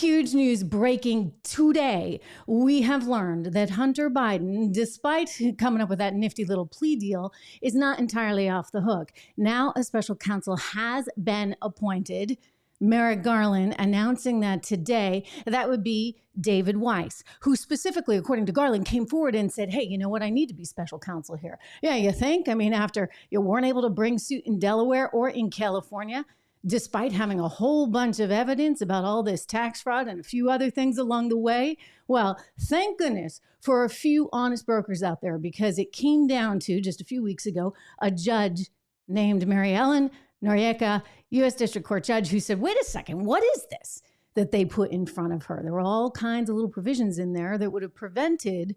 Huge news breaking today. We have learned that Hunter Biden, despite coming up with that nifty little plea deal, is not entirely off the hook. Now a special counsel has been appointed. Merrick Garland announcing that today. That would be David Weiss, who specifically, according to Garland, came forward and said, hey, you know what? I need to be special counsel here. Yeah, you think? I mean, after you weren't able to bring suit in Delaware or in California, despite having a whole bunch of evidence about all this tax fraud and a few other things along the way. Well, thank goodness for a few honest brokers out there, because it came down to, just a few weeks ago, a judge named Maryellen Norieka, U.S. District Court judge, who said, wait a second, what is this that they put in front of her? There were all kinds of little provisions in there that would have prevented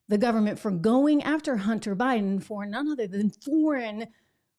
the government from going after Hunter Biden for none other than foreign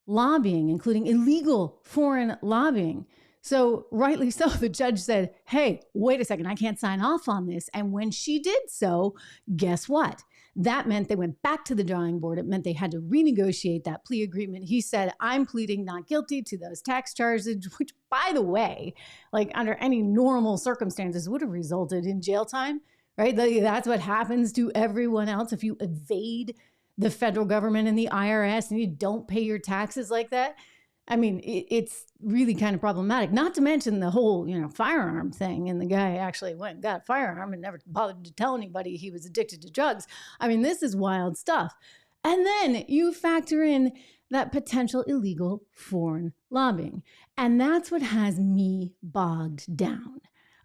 lobbying, including illegal foreign lobbying. So rightly so, the judge said, hey, wait a second, I can't sign off on this. And when she did so, guess what? That meant they went back to the drawing board. It meant they had to renegotiate that plea agreement. He said, I'm pleading not guilty to those tax charges, which, by the way, like under any normal circumstances would have resulted in jail time, right? That's what happens to everyone else if you evade the federal government and the IRS and you don't pay your taxes like that. I mean, it's really kind of problematic, not to mention the whole, firearm thing. And the guy actually went and got a firearm and never bothered to tell anybody he was addicted to drugs. I mean, this is wild stuff. And then you factor in that potential illegal foreign lobbying. And that's what has me bogged down.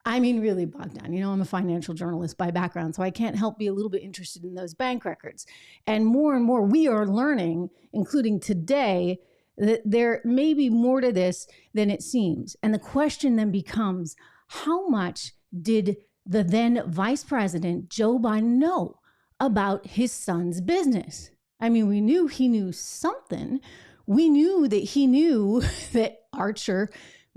I mean, really bogged down. I'm a financial journalist by background, so I can't help be a little bit interested in those bank records. And more we are learning, including today, that there may be more to this than it seems. And the question then becomes, how much did the then Vice President Joe Biden know about his son's business? I mean, we knew he knew something. We knew that he knew that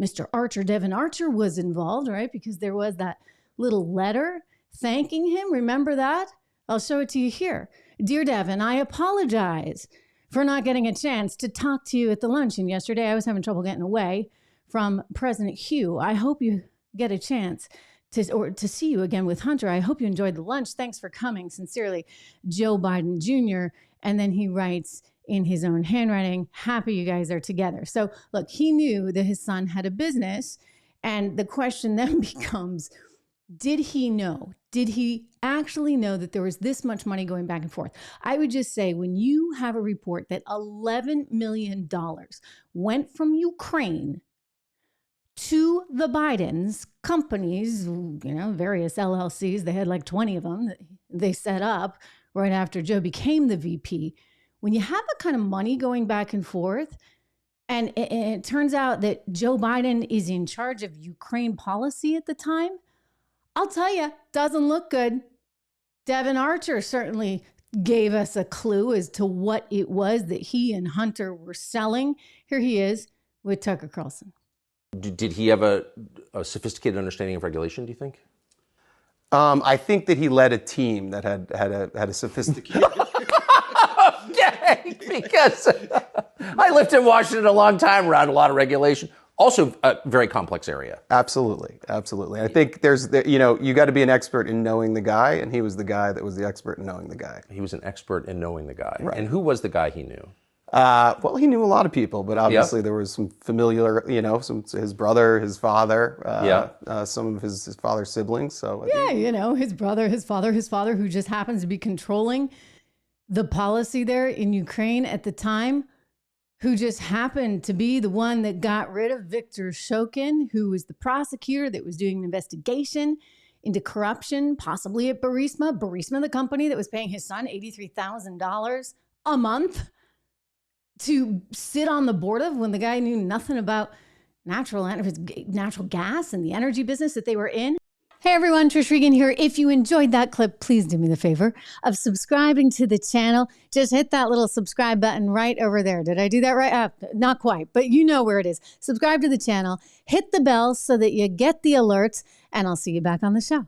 Mr. Archer, Devin Archer, was involved, right? Because there was that little letter thanking him. Remember that? I'll show it to you here. Dear Devin, I apologize for not getting a chance to talk to you at the luncheon yesterday. I was having trouble getting away from President Hugh. I hope you get a chance to see you again with Hunter. I hope you enjoyed the lunch. Thanks for coming. Sincerely, Joe Biden Jr. And then he writes in his own handwriting, happy you guys are together. So look, he knew that his son had a business. And the question then becomes, did he know? Did he actually know that there was this much money going back and forth? I would just say, when you have a report that $11 million went from Ukraine to the Bidens, companies, various LLCs, they had like 20 of them that they set up right after Joe became the VP. When you have that kind of money going back and forth, and it turns out that Joe Biden is in charge of Ukraine policy at the time, I'll tell you, doesn't look good. Devin Archer certainly gave us a clue as to what it was that he and Hunter were selling. Here he is with Tucker Carlson. Did he have a sophisticated understanding of regulation, do you think? I think that he led a team that had a sophisticated... Okay, because I lived in Washington a long time, around a lot of regulation. Also a very complex area. Absolutely. I think you got to be an expert in knowing the guy, and he was the guy that was the expert in knowing the guy. He was an expert in knowing the guy. Right. And who was the guy he knew? Well, he knew a lot of people, but obviously there was some familiar, his brother, his father, some of his father's siblings. So his brother, his father, who just happens to be controlling the policy there in Ukraine at the time, who just happened to be the one that got rid of Viktor Shokin, who was the prosecutor that was doing an investigation into corruption, possibly at Burisma, the company that was paying his son $83,000 a month to sit on the board of, when the guy knew nothing about natural gas and the energy business that they were in. Hey everyone, Trish Regan here. If you enjoyed that clip, please do me the favor of subscribing to the channel. Just hit that little subscribe button right over there. Did I do that right? Not quite, but you know where it is. Subscribe to the channel, hit the bell so that you get the alerts, and I'll see you back on the show.